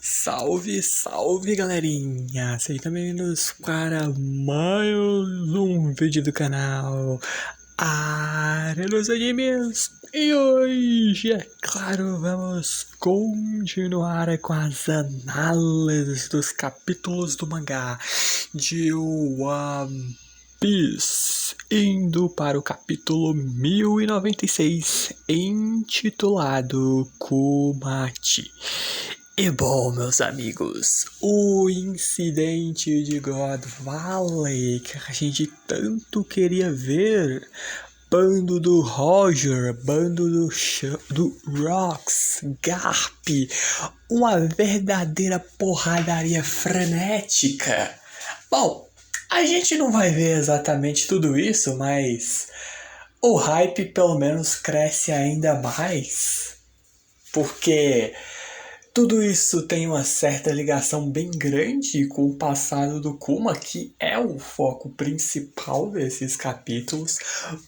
Salve, salve galerinha! Sejam bem-vindos para mais um vídeo do canal Arenos Animes. E hoje, é claro, vamos continuar com as análises dos capítulos do mangá de One Piece, indo para o capítulo 1096, intitulado Kumachi. E bom, meus amigos, o incidente de God Valley que a gente tanto queria ver, bando do Roger, bando do Rox, Garp, uma verdadeira porradaria frenética. Bom, a gente não vai ver exatamente tudo isso, mas o hype pelo menos cresce ainda mais, porque tudo isso tem uma certa ligação bem grande com o passado do Kuma, que é o foco principal desses capítulos,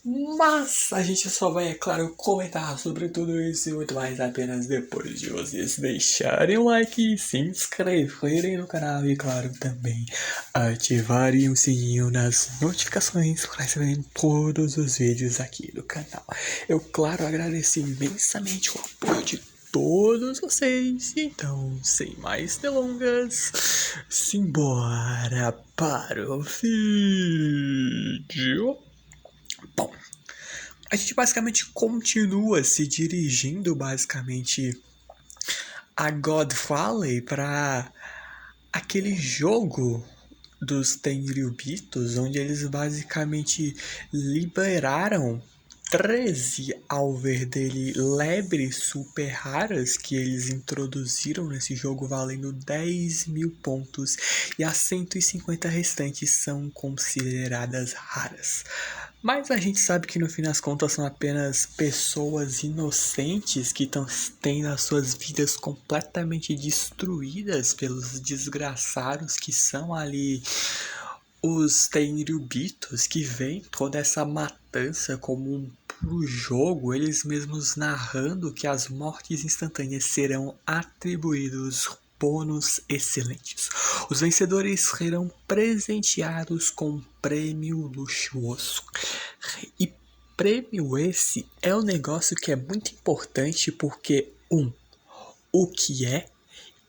mas a gente só vai, é claro, comentar sobre tudo isso e muito mais apenas depois de vocês deixarem o like, se inscreverem no canal e, claro, também ativarem o sininho nas notificações para receberem todos os vídeos aqui do canal. Eu, claro, agradeço imensamente o apoio de todos vocês. Então, sem mais delongas, simbora para o vídeo. Bom, a gente basicamente continua se dirigindo basicamente a God Valley para aquele jogo dos Tenryubitos, onde eles basicamente liberaram 13, ao ver dele, lebres super raras que eles introduziram nesse jogo, valendo 10.000 pontos, e as 150 restantes são consideradas raras. Mas a gente sabe que no fim das contas são apenas pessoas inocentes que estão tendo as suas vidas completamente destruídas pelos desgraçados que são ali os Tenryubitos, que veem toda essa matança como um puro jogo, eles mesmos narrando que as mortes instantâneas serão atribuídos bônus excelentes. Os vencedores serão presenteados com um prêmio luxuoso. E prêmio esse é um negócio que é muito importante porque, o que é?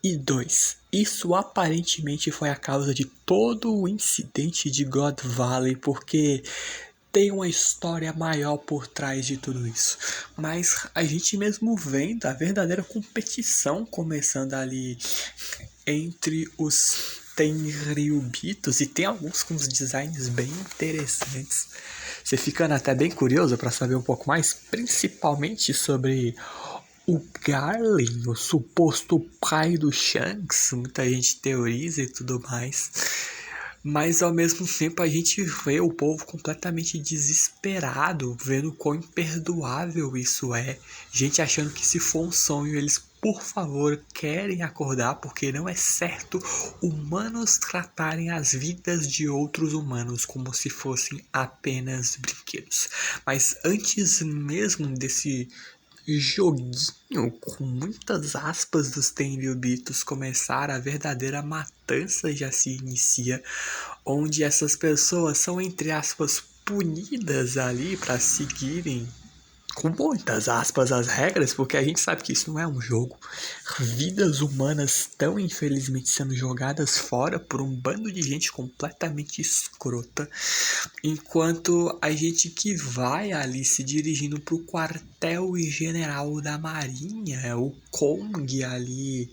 E 2, isso aparentemente foi a causa de todo o incidente de God Valley, porque tem uma história maior por trás de tudo isso. Mas a gente mesmo vendo a verdadeira competição começando ali entre os Tenryubitos, e tem alguns com os designs bem interessantes. Você ficando até bem curioso para saber um pouco mais, principalmente sobre o Garlin, o suposto pai do Shanks. Muita gente teoriza e tudo mais. Mas ao mesmo tempo a gente vê o povo completamente desesperado, vendo quão imperdoável isso é. Gente achando que se for um sonho, eles, por favor, querem acordar, porque não é certo humanos tratarem as vidas de outros humanos como se fossem apenas brinquedos. Mas antes mesmo desse joguinho, com muitas aspas, dos Tenryubitos começar, a verdadeira matança já se inicia, onde essas pessoas são, entre aspas, punidas ali para seguirem com muitas aspas as regras, porque a gente sabe que isso não é um jogo. Vidas humanas estão infelizmente sendo jogadas fora por um bando de gente completamente escrota, enquanto a gente que vai ali se dirigindo para o quartel-general da Marinha, o Kong ali,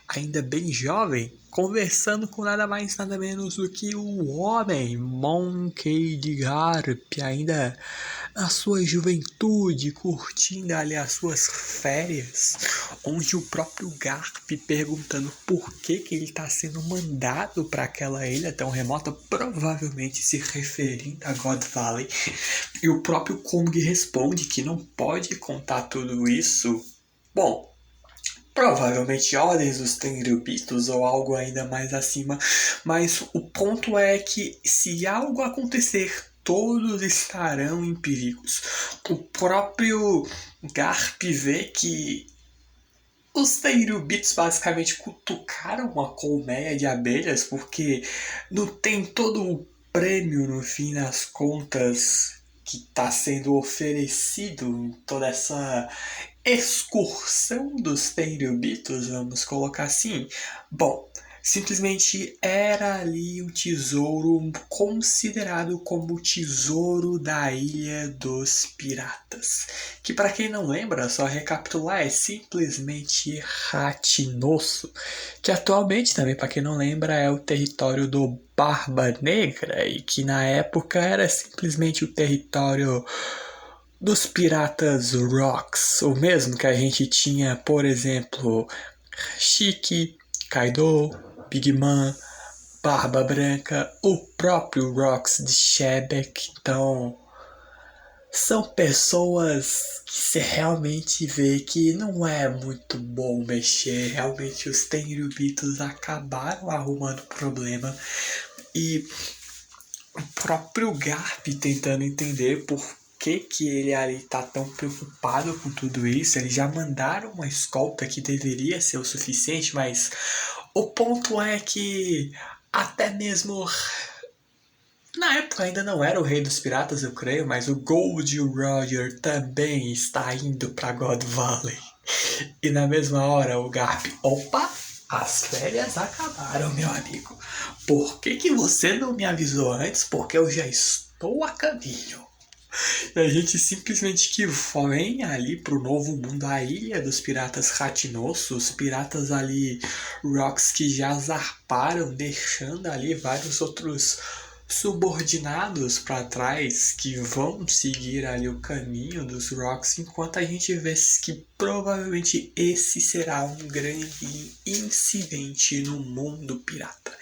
ainda bem jovem, conversando com nada mais nada menos do que o homem Monkey D. Garp, ainda na sua juventude, curtindo ali as suas férias, onde o próprio Garp perguntando por que ele está sendo mandado para aquela ilha tão remota, provavelmente se referindo a God Valley, e o próprio Kong responde que não pode contar tudo isso. Bom, provavelmente ordens dos Tenryubitos ou algo ainda mais acima, mas o ponto é que se algo acontecer, todos estarão em perigos. O próprio Garp vê que Os Tenryubitos basicamente cutucaram uma colmeia de abelhas porque não tem todo o prêmio no fim das contas que está sendo oferecido em toda essa excursão dos Tenryubitos, vamos colocar assim. Bom, simplesmente era ali um tesouro considerado como o tesouro da Ilha dos Piratas. Que para quem não lembra, só recapitular, é simplesmente Ratinosso, que atualmente também, para quem não lembra, é o território do Barba Negra e que na época era simplesmente o território dos piratas Rocks, o mesmo que a gente tinha, por exemplo, Chique, Kaido, Big Man, Barba Branca, o próprio Rocks de Shebeck. Então, são pessoas que você realmente vê que não é muito bom mexer. Realmente os Tenryubitos acabaram arrumando problema. E o próprio Garp tentando entender por que ele ali tá tão preocupado com tudo isso. Eles já mandaram uma escolta que deveria ser o suficiente, mas o ponto é que até mesmo na época ainda não era o rei dos piratas, eu creio, mas o Gold Roger também está indo para God Valley. E na mesma hora o Garp, opa, as férias acabaram, meu amigo. Por que você não me avisou antes? Porque eu já estou a caminho. E a gente simplesmente que vem ali pro novo mundo, a ilha dos piratas Ratinosso, os piratas ali, Rocks que já zarparam, deixando ali vários outros subordinados para trás que vão seguir ali o caminho dos Rocks, enquanto a gente vê que provavelmente esse será um grande incidente no mundo pirata.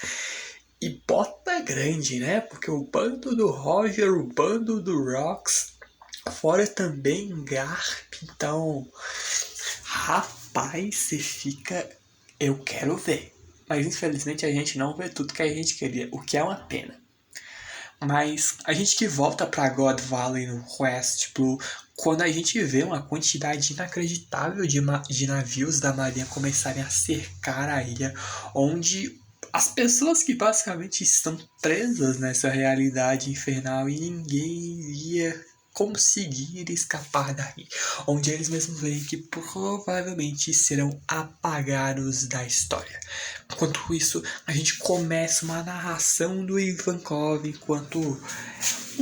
E bota grande, né? Porque o bando do Roger, o bando do Rocks, fora também Garp, então, rapaz, você fica, eu quero ver. Mas infelizmente a gente não vê tudo que a gente queria, o que é uma pena. Mas a gente que volta para God Valley no West Blue, quando a gente vê uma quantidade inacreditável de navios da marinha começarem a cercar a ilha, onde as pessoas que basicamente estão presas nessa realidade infernal e ninguém iria conseguir escapar daí, onde eles mesmos veem que provavelmente serão apagados da história. Enquanto isso, a gente começa uma narração do Ivankov enquanto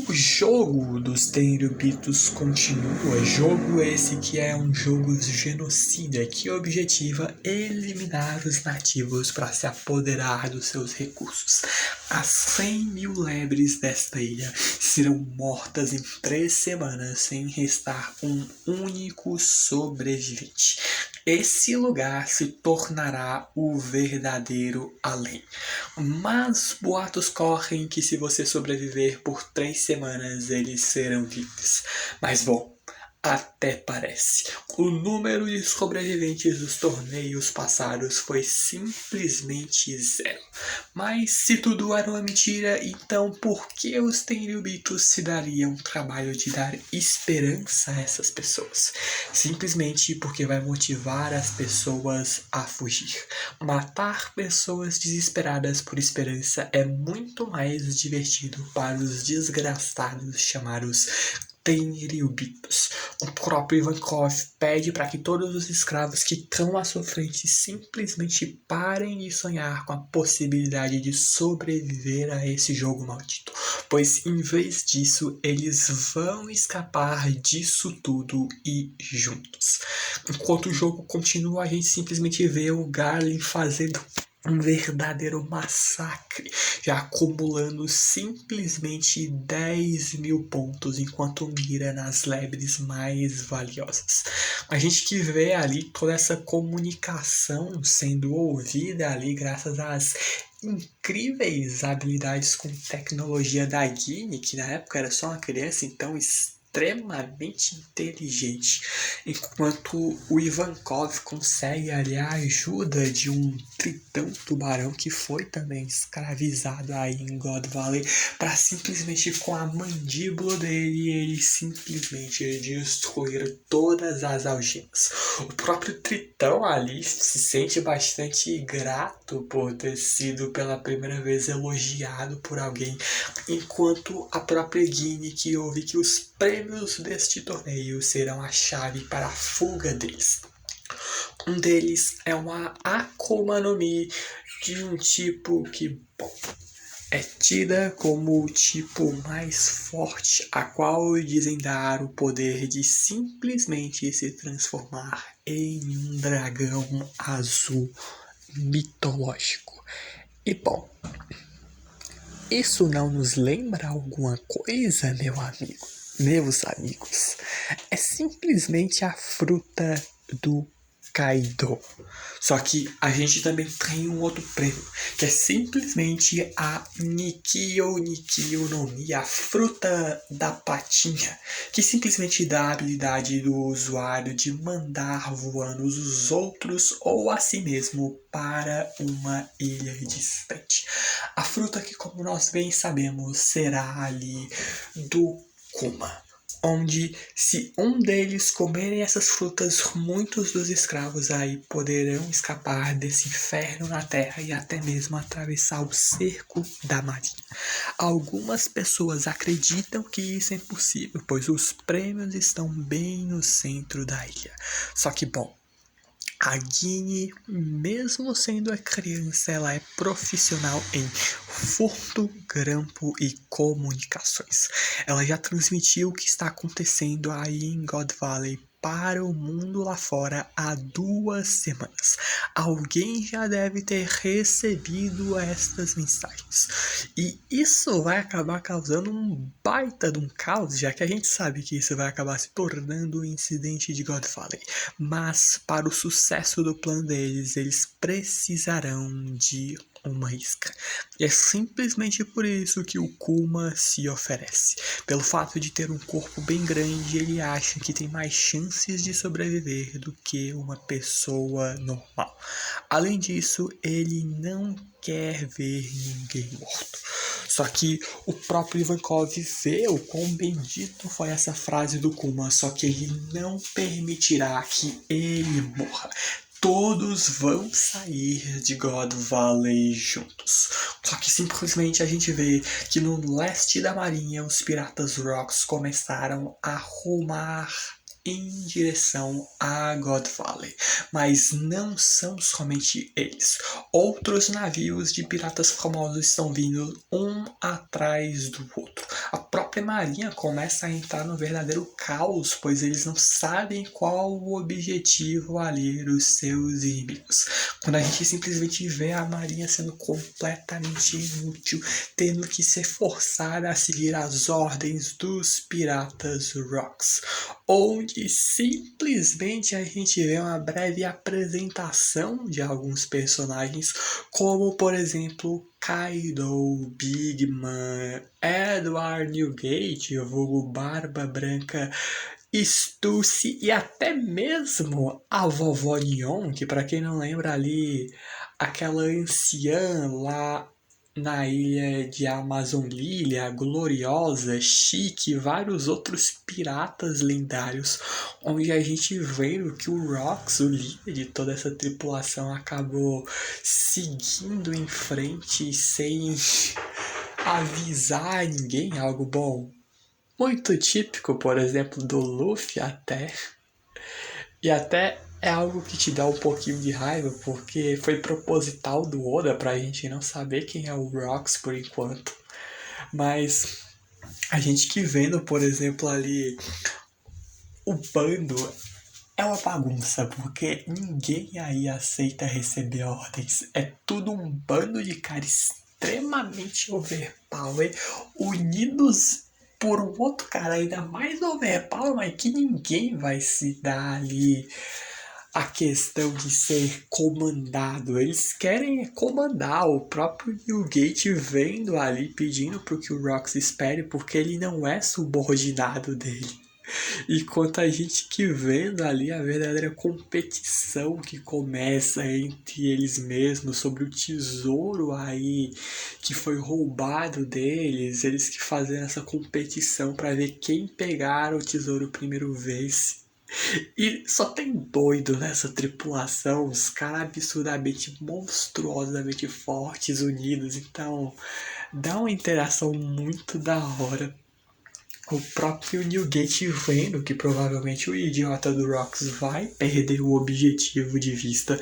o jogo dos Tenryubitos continua. Jogo esse que é um jogo genocida que objetiva eliminar os nativos para se apoderar dos seus recursos. As 100 mil lebres desta ilha serão mortas em 3 semanas sem restar um único sobrevivente. Esse lugar se tornará o verdadeiro além. Mas boatos correm que se você sobreviver por 3 semanas, eles serão livres. Mas bom, até parece. O número de sobreviventes dos torneios passados foi simplesmente zero. Mas se tudo era uma mentira, então por que os Tenryubitos se dariam o trabalho de dar esperança a essas pessoas? Simplesmente porque vai motivar as pessoas a fugir. Matar pessoas desesperadas por esperança é muito mais divertido para os desgraçados chamados Tenryubitos. O próprio Ivankov pede para que todos os escravos que estão à sua frente simplesmente parem de sonhar com a possibilidade de sobreviver a esse jogo maldito, pois em vez disso eles vão escapar disso tudo e juntos. Enquanto o jogo continua, a gente simplesmente vê o Garlin fazendo um verdadeiro massacre, já acumulando simplesmente 10 mil pontos enquanto mira nas lebres mais valiosas. A gente que vê ali toda essa comunicação sendo ouvida ali graças às incríveis habilidades com tecnologia da Guine, que na época era só uma criança, então extremamente inteligente, enquanto o Ivankov consegue ali a ajuda de um tritão tubarão que foi também escravizado aí em God Valley, para simplesmente com a mandíbula dele ele simplesmente destruir todas as algemas. O próprio tritão ali se sente bastante grato por ter sido pela primeira vez elogiado por alguém, enquanto a própria Guinea que ouve que os prêmios deste torneio serão a chave para a fuga deles. Um deles é uma Akuma no Mi de um tipo que, bom, é tida como o tipo mais forte, a qual dizem dar o poder de simplesmente se transformar em um dragão azul mitológico. E bom, isso não nos lembra alguma coisa, meus amigos? É simplesmente a fruta do Kaido. Só que a gente também tem um outro prêmio, que é simplesmente a Nikio no Mi, a fruta da patinha, que simplesmente dá a habilidade do usuário de mandar voando os outros ou a si mesmo para uma ilha distante. A fruta que, como nós bem sabemos, será ali do Kuma, onde se um deles comerem essas frutas, muitos dos escravos aí poderão escapar desse inferno na Terra e até mesmo atravessar o cerco da marinha. Algumas pessoas acreditam que isso é impossível, pois os prêmios estão bem no centro da ilha. Só que, bom, a Guinea, mesmo sendo a criança, ela é profissional em furto, grampo e comunicações. Ela já transmitiu o que está acontecendo aí em God Valley para o mundo lá fora há 2 semanas. Alguém já deve ter recebido estas mensagens. E isso vai acabar causando um baita de um caos, já que a gente sabe que isso vai acabar se tornando um incidente de God Valley. Mas para o sucesso do plano deles, eles precisarão de uma isca. E é simplesmente por isso que o Kuma se oferece. Pelo fato de ter um corpo bem grande, ele acha que tem mais chances de sobreviver do que uma pessoa normal. Além disso, ele não quer ver ninguém morto. Só que o próprio Ivankov vê o quão bendito foi essa frase do Kuma, só que ele não permitirá que ele morra. Todos vão sair de God Valley juntos. Só que simplesmente a gente vê que no leste da marinha os piratas Rocks começaram a rumar em direção a God Valley. Mas não são somente eles. Outros navios de piratas famosos estão vindo um atrás do outro. A própria marinha começa a entrar no verdadeiro caos, pois eles não sabem qual o objetivo ali dos seus inimigos. Quando a gente simplesmente vê a marinha sendo completamente inútil, tendo que ser forçada a seguir as ordens dos piratas Rocks, onde simplesmente a gente vê uma breve apresentação de alguns personagens, como por exemplo Kaido, Big Man, Edward Newgate, vulgo Barba Branca, Stussy e até mesmo a vovó Neon, que para quem não lembra ali, aquela anciã lá na ilha de Amazon Lilia, Gloriosa, Chique e vários outros piratas lendários, onde a gente vê que o Rox, o líder de toda essa tripulação, acabou seguindo em frente sem avisar ninguém, algo bom. Muito típico, por exemplo, do Luffy até. E até é algo que te dá um pouquinho de raiva, porque foi proposital do Oda pra gente não saber quem é o Rox por enquanto. Mas a gente que vendo, por exemplo, ali o bando é uma bagunça, porque ninguém aí aceita receber ordens. É tudo um bando de caras extremamente overpower, unidos por um outro cara ainda mais overpower, mas que ninguém vai se dar ali a questão de ser comandado. Eles querem comandar. O próprio Newgate vendo ali, pedindo para que o Rox espere, porque ele não é subordinado dele. Enquanto a gente que vendo ali a verdadeira competição que começa entre eles mesmos sobre o tesouro aí que foi roubado deles, eles que fazem essa competição para ver quem pegar o tesouro primeiro vez. E só tem doido nessa tripulação, os caras absurdamente monstruosamente fortes, unidos, então dá uma interação muito da hora. O próprio Newgate vendo que provavelmente o idiota do Rox vai perder o objetivo de vista,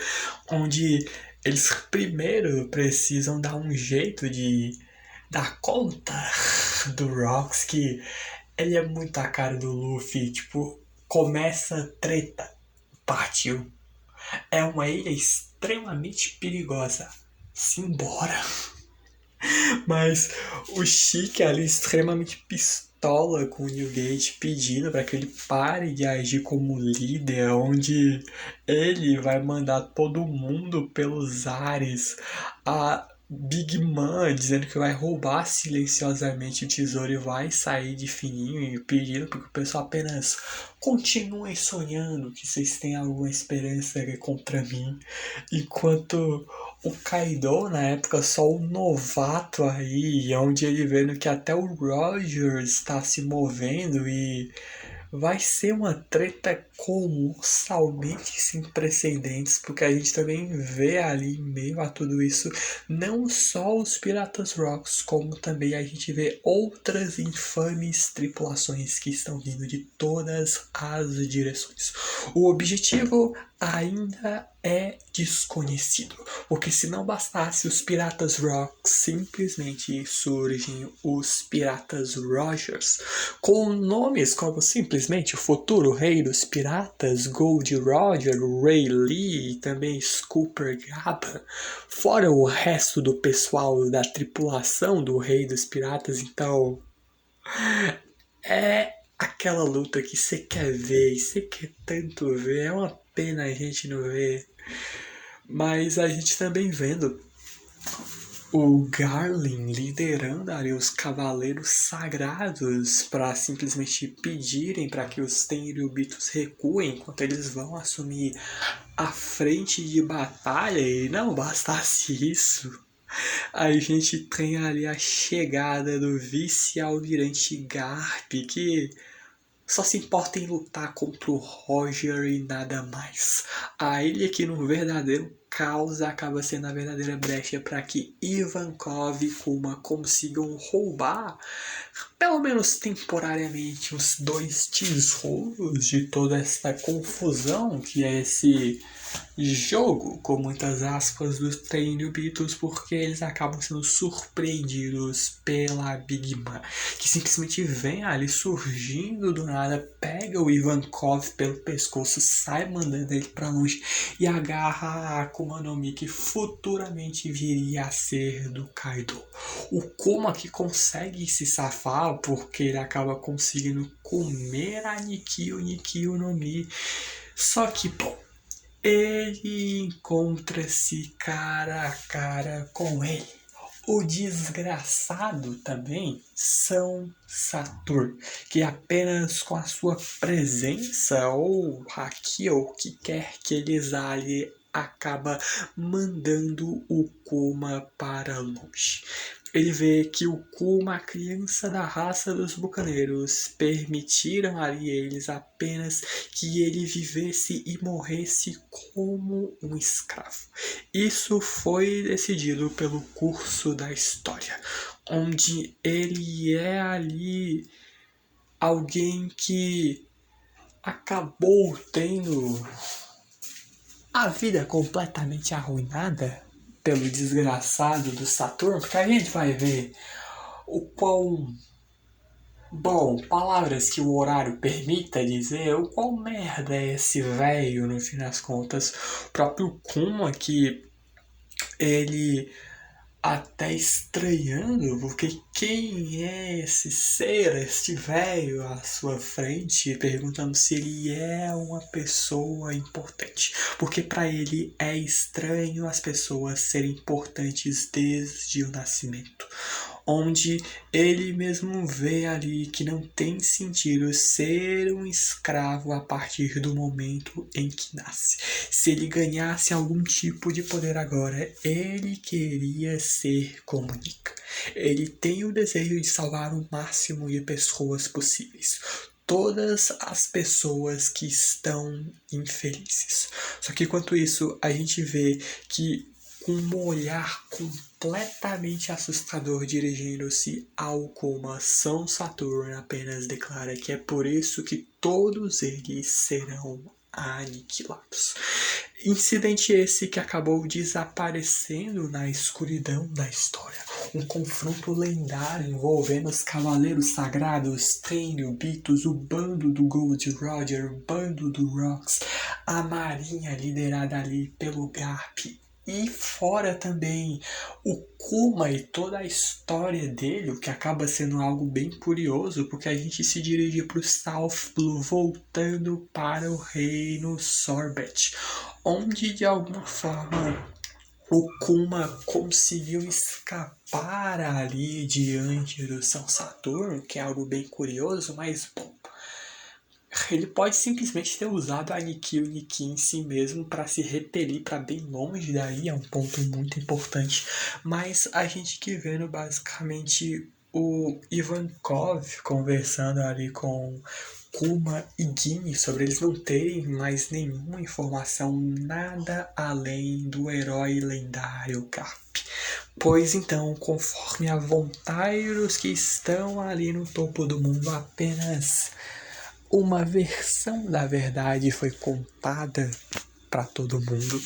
onde eles primeiro precisam dar um jeito de dar conta do Rox, que ele é muito a cara do Luffy, tipo, começa treta, partiu. É uma ilha extremamente perigosa, simbora. Mas o Chique ali extremamente pistola com o Newgate, pedindo para que ele pare de agir como líder, onde ele vai mandar todo mundo pelos ares. A Big Mom dizendo que vai roubar silenciosamente o tesouro e vai sair de fininho, e pedindo para que o pessoal apenas continue sonhando, que vocês têm alguma esperança contra mim. Enquanto o Kaido, na época, só um novato aí, onde ele vendo que até o Roger está se movendo e vai ser uma treta colossalmente sem precedentes, porque a gente também vê ali em meio a tudo isso não só os Piratas Rocks, como também a gente vê outras infames tripulações que estão vindo de todas as direções. O objetivo ainda é desconhecido, porque se não bastasse os Piratas Rocks, simplesmente surgem os Piratas Rogers, com nomes como simplesmente o futuro rei dos piratas, Gold Roger, Ray Lee e também Scooper Gaba, fora o resto do pessoal da tripulação do rei dos piratas. Então é aquela luta que você quer ver e você quer tanto ver, é uma pena a gente não ver, mas a gente também vendo o Garlin liderando ali os Cavaleiros Sagrados para simplesmente pedirem para que os Tenryubitos recuem enquanto eles vão assumir a frente de batalha. E não bastasse isso, a gente tem ali a chegada do vice-almirante Garp, que só se importa em lutar contra o Roger e nada mais. A ilha que no verdadeiro caos acaba sendo a verdadeira brecha para que Ivankov e Kuma consigam roubar, pelo menos temporariamente, os dois tesouros de toda essa confusão que é esse jogo, com muitas aspas, dos Tenryubitos, porque eles acabam sendo surpreendidos pela Big Mom, que simplesmente vem ali surgindo do nada, pega o Ivankov pelo pescoço, sai mandando ele pra longe e agarra a Akuma no Mi, que futuramente viria a ser do Kaido. O Kuma que consegue se safar porque ele acaba conseguindo comer a Nikio no Mi, só que, pô, ele encontra-se cara a cara com ele. O desgraçado também São Saturn, que apenas com a sua presença ou haki ou o que quer que ele exale acaba mandando o Kuma para longe. Ele vê que o Kuma, a criança da raça dos bucaneiros, permitiram ali eles apenas que ele vivesse e morresse como um escravo. Isso foi decidido pelo curso da história, onde ele é ali alguém que acabou tendo a vida completamente arruinada pelo desgraçado do Saturno, porque a gente vai ver o quão bom, palavras que o horário permita dizer, o quão merda é esse velho no fim das contas. O próprio Kuma, que ele até estranhando, porque quem é esse ser, este velho à sua frente, perguntando se ele é uma pessoa importante. Porque para ele é estranho as pessoas serem importantes desde o nascimento. Onde ele mesmo vê ali que não tem sentido ser um escravo a partir do momento em que nasce. Se ele ganhasse algum tipo de poder agora, ele queria ser como Nika. Ele tem o desejo de salvar o máximo de pessoas possíveis. Todas as pessoas que estão infelizes. Só que enquanto isso, a gente vê que com um olhar completamente assustador dirigindo-se ao Kuma, São Saturno apenas declara que é por isso que todos eles serão aniquilados. Incidente esse que acabou desaparecendo na escuridão da história. Um confronto lendário envolvendo os Cavaleiros Sagrados, Tenryu, Beatus, o bando do Gold Roger, o bando do Rox, a marinha liderada ali pelo Garp. E fora também o Kuma e toda a história dele, o que acaba sendo algo bem curioso, porque a gente se dirige para o South Blue, voltando para o reino Sorbet, onde de alguma forma o Kuma conseguiu escapar ali diante do São Saturno, que é algo bem curioso, mas bom, ele pode simplesmente ter usado a Nikki em si mesmo para se repelir para bem longe daí, é um ponto muito importante. Mas a gente que vendo basicamente o Ivankov conversando ali com Kuma e Guine sobre eles não terem mais nenhuma informação, nada além do herói lendário Garp. Pois então, conforme a vontade dos que estão ali no topo do mundo, apenas uma versão da verdade foi contada para todo mundo.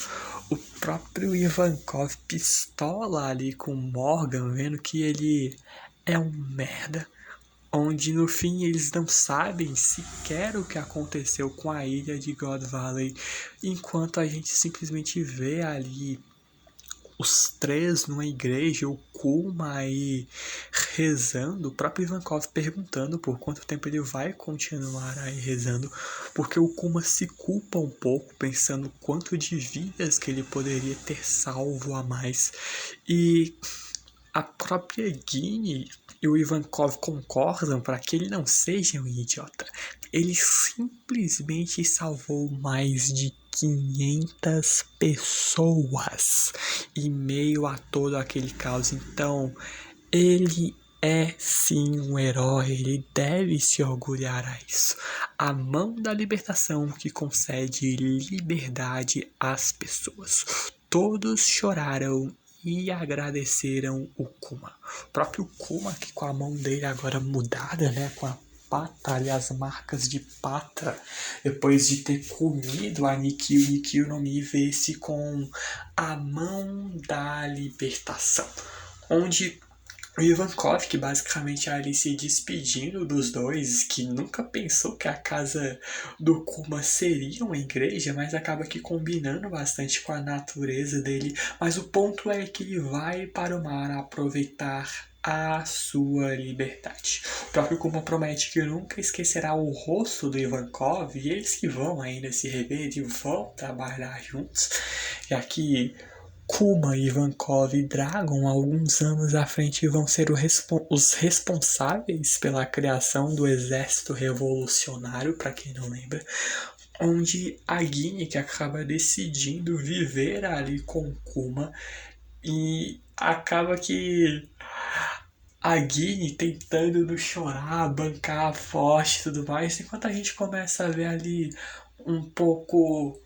O próprio Ivankov pistola ali com Morgan, vendo que ele é um merda. Onde no fim eles não sabem sequer o que aconteceu com a ilha de God Valley, enquanto a gente simplesmente vê ali os três numa igreja, o Kuma aí rezando, o próprio Ivankov perguntando por quanto tempo ele vai continuar aí rezando, porque o Kuma se culpa um pouco, pensando quanto de vidas que ele poderia ter salvo a mais. E a própria Guine e o Ivankov concordam para que ele não seja um idiota. Ele simplesmente salvou mais de 500 pessoas em meio a todo aquele caos. Então, ele é sim um herói, ele deve se orgulhar a isso. A mão da libertação que concede liberdade às pessoas. Todos choraram e agradeceram o Kuma. O próprio Kuma, que com a mão dele agora mudada, né, com a pata ali, as marcas de pata, depois de ter comido a Nikio no Mi, vê-se com a mão da libertação, onde o Ivankov, que basicamente ali se despedindo dos dois, que nunca pensou que a casa do Kuma seria uma igreja, mas acaba que combinando bastante com a natureza dele. Mas o ponto é que ele vai para o mar aproveitar a sua liberdade. O próprio Kuma promete que nunca esquecerá o rosto do Ivankov, e eles que vão ainda se rever e vão trabalhar juntos, já que Kuma, Ivankov e Dragon, alguns anos à frente, vão ser os responsáveis pela criação do Exército Revolucionário, para quem não lembra, onde a Guine, que acaba decidindo viver ali com Kuma, e acaba que a Guine tentando não chorar, bancar forte e tudo mais, enquanto a gente começa a ver ali um pouco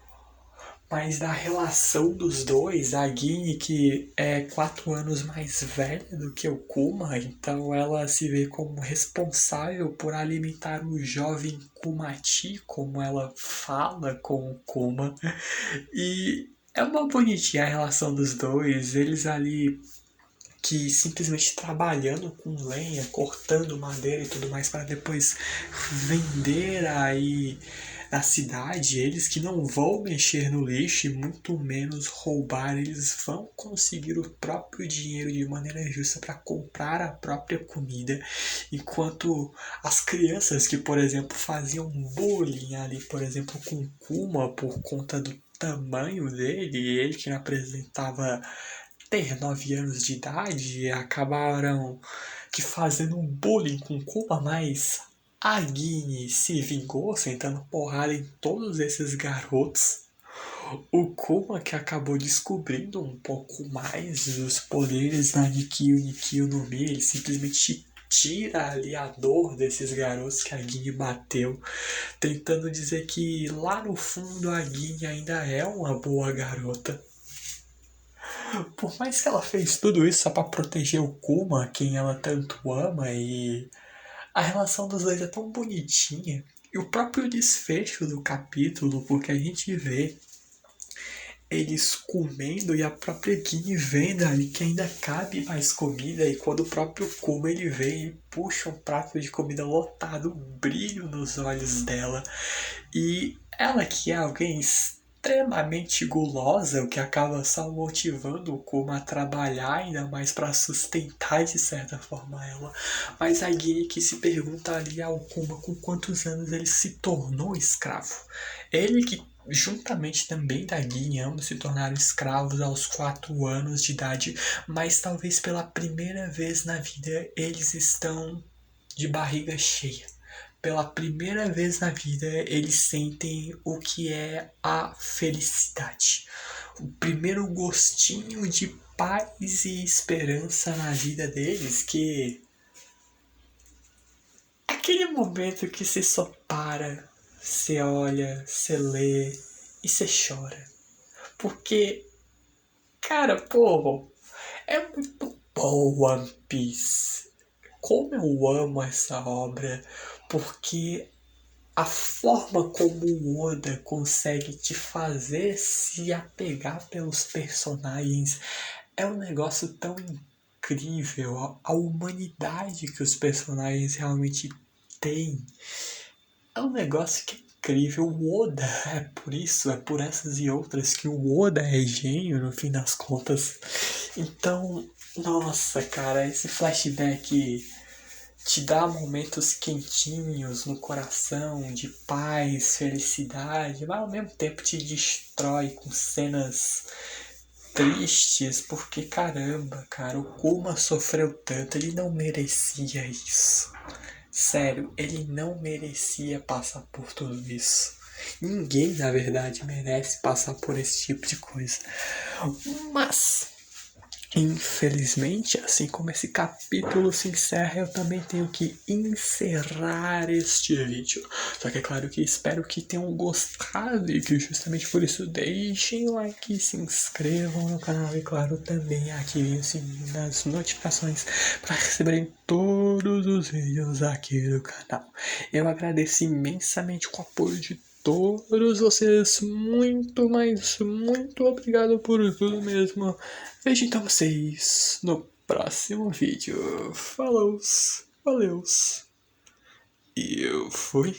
mas da relação dos dois, a Guine, que é 4 anos mais velha do que o Kuma, então ela se vê como responsável por alimentar o jovem Kumati, como ela fala com o Kuma. E é uma bonitinha a relação dos dois, eles ali que simplesmente trabalhando com lenha, cortando madeira e tudo mais para depois vender aí na cidade, eles que não vão mexer no lixo e muito menos roubar, eles vão conseguir o próprio dinheiro de maneira justa para comprar a própria comida, enquanto as crianças que, por exemplo, faziam bullying ali, por exemplo, com Kuma por conta do tamanho dele, e ele que não apresentava ter 9 anos de idade, acabaram que fazendo um bullying com Kuma, mas a Guine se vingou, sentando porrada em todos esses garotos. O Kuma que acabou descobrindo um pouco mais dos poderes da Nikio no Mi, ele simplesmente tira ali a dor desses garotos que a Guine bateu, tentando dizer que lá no fundo a Guine ainda é uma boa garota. Por mais que ela fez tudo isso só pra proteger o Kuma, quem ela tanto ama, e a relação dos dois é tão bonitinha. E o próprio desfecho do capítulo, porque a gente vê eles comendo e a própria Guine vendo ali que ainda cabe mais comida, e quando o próprio Kuma ele vem e puxa um prato de comida lotado, um brilho nos olhos dela. E ela que é alguém extremamente gulosa, o que acaba só motivando o Kuma a trabalhar ainda mais para sustentar de certa forma ela. Mas a Guine que se pergunta ali ao Kuma com quantos anos ele se tornou escravo. Ele que juntamente também da Guine, ambos se tornaram escravos aos 4 anos de idade, mas talvez pela primeira vez na vida eles estão de barriga cheia. Pela primeira vez na vida, eles sentem o que é a felicidade. O primeiro gostinho de paz e esperança na vida deles, que aquele momento que você só para, você olha, você lê e você chora. Porque, cara, pô, é muito bom One Piece. Como eu amo essa obra, porque a forma como o Oda consegue te fazer se apegar pelos personagens é um negócio tão incrível. A humanidade que os personagens realmente têm é um negócio que é incrível. O Oda, é por isso, é por essas e outras que o Oda é gênio no fim das contas. Então, nossa, cara, esse flashback te dá momentos quentinhos no coração, de paz, felicidade, mas ao mesmo tempo te destrói com cenas tristes, porque caramba, cara, o Kuma sofreu tanto, ele não merecia isso. Sério, ele não merecia passar por tudo isso. Ninguém, na verdade, merece passar por esse tipo de coisa. Mas, infelizmente, assim como esse capítulo se encerra, eu também tenho que encerrar este vídeo. Só que é claro que espero que tenham gostado e que justamente por isso deixem o like, se inscrevam no canal e claro também ativem o sininho das notificações para receberem todos os vídeos aqui do canal. Eu agradeço imensamente o apoio de todos vocês, muito, mas muito obrigado por tudo mesmo. Vejo então vocês no próximo vídeo. Falou, valeus, e eu fui.